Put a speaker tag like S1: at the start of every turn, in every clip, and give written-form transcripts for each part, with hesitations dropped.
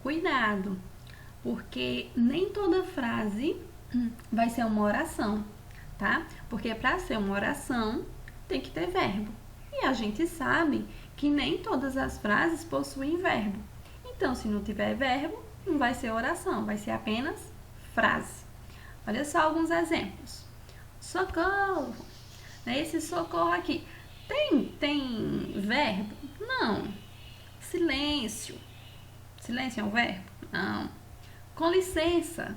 S1: Cuidado, porque nem toda frase vai ser uma oração, tá? Porque para ser uma oração tem que ter verbo. E a gente sabe que nem todas as frases possuem verbo. Então, se não tiver verbo, não vai ser oração, vai ser apenas frase. Olha só alguns exemplos. Socorro! Esse socorro aqui tem verbo? Não. Silêncio. Silêncio é um verbo? Não. Com licença.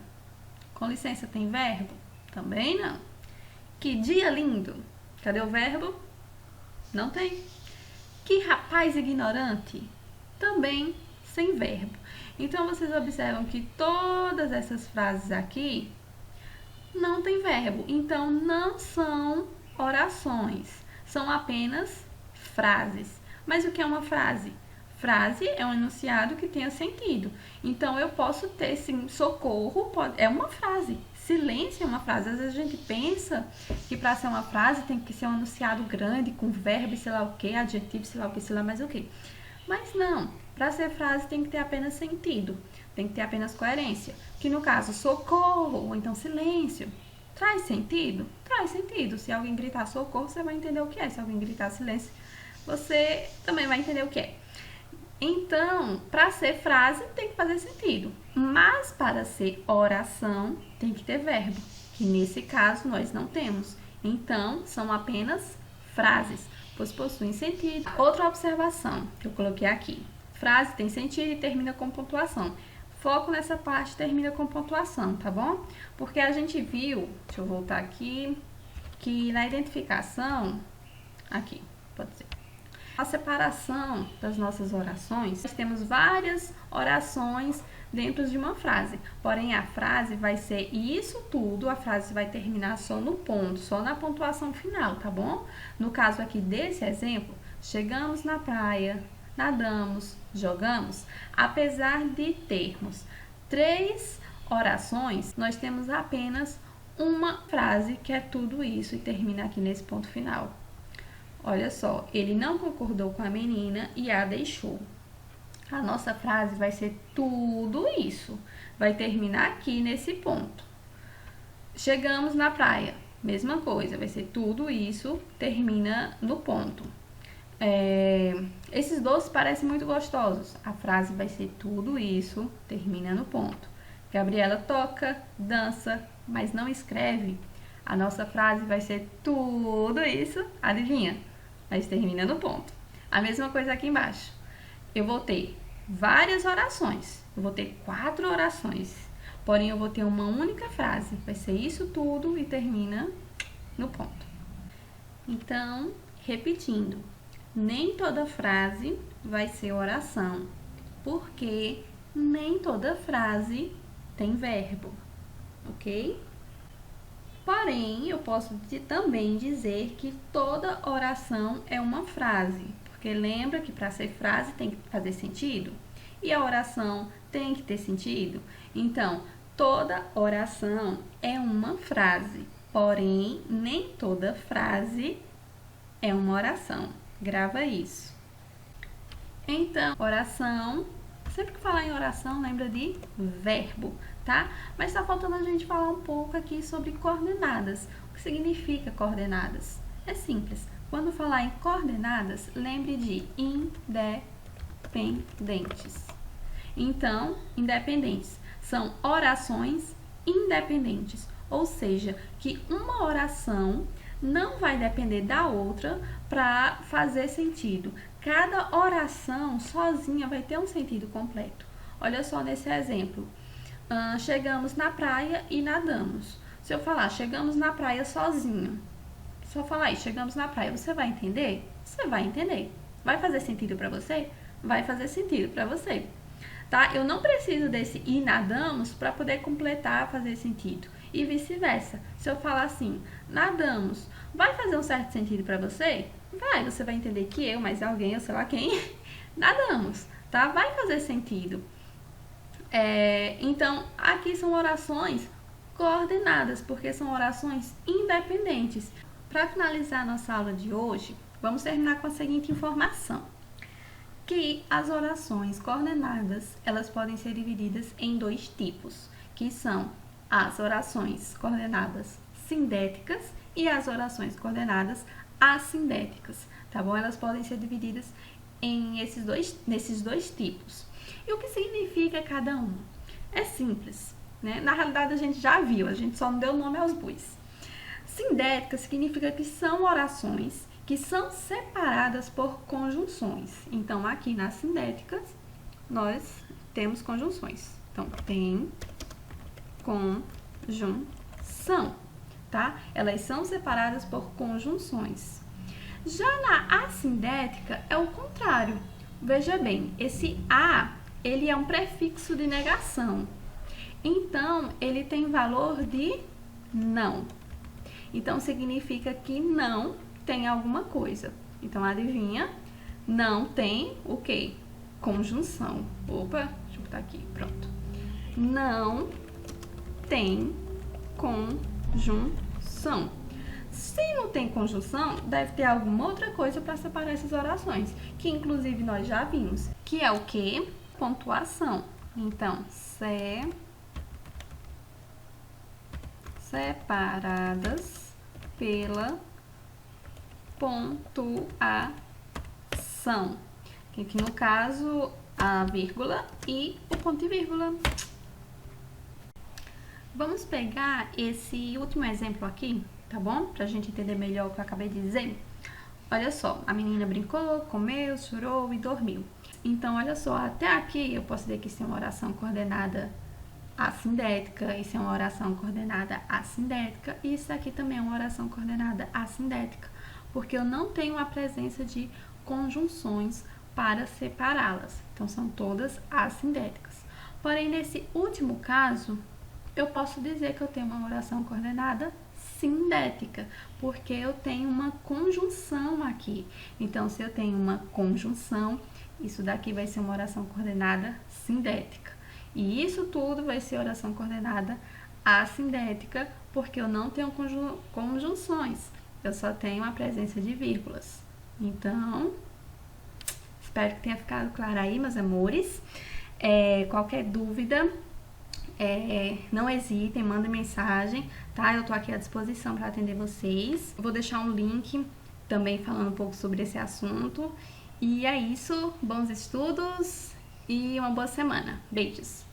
S1: Com licença tem verbo? Também não. Que dia lindo. Cadê o verbo? Não tem. Que rapaz ignorante. Também sem verbo. Então, vocês observam que todas essas frases aqui não tem verbo. Então, não são orações. São apenas frases. Mas o que é uma frase? Frase é um enunciado que tenha sentido. Então, eu posso ter, sim, socorro é uma frase. Silêncio é uma frase. Às vezes a gente pensa que para ser uma frase tem que ser um enunciado grande, com verbo, sei lá o que, adjetivo, sei lá o que, sei lá mais o que. Mas não. Para ser frase tem que ter apenas sentido. Tem que ter apenas coerência. Que no caso, socorro, ou então silêncio. Traz sentido? Traz sentido. Se alguém gritar socorro, você vai entender o que é. Se alguém gritar silêncio, você também vai entender o que é. Então, para ser frase, tem que fazer sentido. Mas para ser oração, tem que ter verbo, que nesse caso nós não temos. Então, são apenas frases, pois possuem sentido. Outra observação que eu coloquei aqui. Frase tem sentido e termina com pontuação. Foco nessa parte, termina com pontuação, tá bom? Porque a gente viu, deixa eu voltar aqui, que na identificação, aqui, pode ser. A separação das nossas orações, nós temos várias orações dentro de uma frase. Porém, a frase vai ser isso tudo, a frase vai terminar só no ponto, só na pontuação final, tá bom? No caso aqui desse exemplo, chegamos na praia, nadamos, jogamos. Apesar de termos 3 orações, nós temos apenas uma frase que é tudo isso e termina aqui nesse ponto final. Olha só, ele não concordou com a menina e a deixou. A nossa frase vai ser tudo isso. Vai terminar aqui nesse ponto. Chegamos na praia. Mesma coisa, vai ser tudo isso, termina no ponto. Esses doces parecem muito gostosos. A frase vai ser tudo isso, termina no ponto. Gabriela toca, dança, mas não escreve. A nossa frase vai ser tudo isso, adivinha? Mas termina no ponto. A mesma coisa aqui embaixo. Eu vou ter várias orações. Eu vou ter 4 orações. Porém, eu vou ter uma única frase. Vai ser isso tudo e termina no ponto. Então, repetindo. Nem toda frase vai ser oração. Porque nem toda frase tem verbo. Ok? Porém, eu posso também dizer que toda oração é uma frase, porque lembra que para ser frase tem que fazer sentido? E a oração tem que ter sentido? Então, toda oração é uma frase, porém, nem toda frase é uma oração. Grava isso. Então, oração, sempre que falar em oração, lembra de verbo, tá? Mas tá faltando a gente falar um pouco aqui sobre coordenadas. O que significa coordenadas? É simples. Quando falar em coordenadas, lembre de independentes. Então, independentes são orações independentes, ou seja, que uma oração não vai depender da outra para fazer sentido. Cada oração sozinha vai ter um sentido completo. Olha só nesse exemplo. Chegamos na praia e nadamos. Se eu falar, chegamos na praia sozinho, só falar aí, chegamos na praia, você vai entender? Você vai entender. Vai fazer sentido para você? Vai fazer sentido para você. Tá? Eu não preciso desse e nadamos para poder completar, fazer sentido. E vice-versa. Se eu falar assim, nadamos, vai fazer um certo sentido para você? Vai, você vai entender que eu, mais alguém, eu sei lá quem, nadamos, tá? Vai fazer sentido. Então, aqui são orações coordenadas, porque são orações independentes. Para finalizar nossa aula de hoje, vamos terminar com a seguinte informação. que as orações coordenadas, elas podem ser divididas em dois tipos, que são as orações coordenadas sindéticas e as orações coordenadas assindéticas, tá bom? Elas podem ser divididas nesses dois tipos. E o que significa cada uma? É simples, né? Na realidade, a gente já viu, a gente só não deu nome aos bois. Sindética significa que são orações que são separadas por conjunções. Então, aqui nas sindéticas, nós temos conjunções. Então, tem conjunção, tá? Elas são separadas por conjunções. Já na assindética, é o contrário. Veja bem, esse a, ele é um prefixo de negação. Então, ele tem valor de não. Então, significa que não tem alguma coisa. Então, adivinha? Não tem o quê? Conjunção. Opa, deixa eu botar aqui, pronto. Não tem conjunção. Se não tem conjunção, deve ter alguma outra coisa para separar essas orações, que inclusive nós já vimos, que é o quê? Pontuação. Então, separadas pela pontuação, que aqui no caso a vírgula e o ponto e vírgula. Vamos pegar esse último exemplo aqui, tá bom? Pra gente entender melhor o que eu acabei de dizer. Olha só, a menina brincou, comeu, chorou e dormiu. Então, olha só, até aqui eu posso dizer que isso é uma oração coordenada assindética, isso é uma oração coordenada assindética, e isso aqui também é uma oração coordenada assindética, porque eu não tenho a presença de conjunções para separá-las. Então, são todas assindéticas. Porém, nesse último caso, eu posso dizer que eu tenho uma oração coordenada sindética, porque eu tenho uma conjunção aqui. Então, se eu tenho uma conjunção, isso daqui vai ser uma oração coordenada sindética. E isso tudo vai ser oração coordenada assindética, porque eu não tenho conjunções, eu só tenho a presença de vírgulas. Então, espero que tenha ficado claro aí, meus amores. Qualquer dúvida, não hesitem, mandem mensagem, tá? Eu tô aqui à disposição para atender vocês. Eu vou deixar um link também falando um pouco sobre esse assunto. E é isso, bons estudos e uma boa semana. Beijos!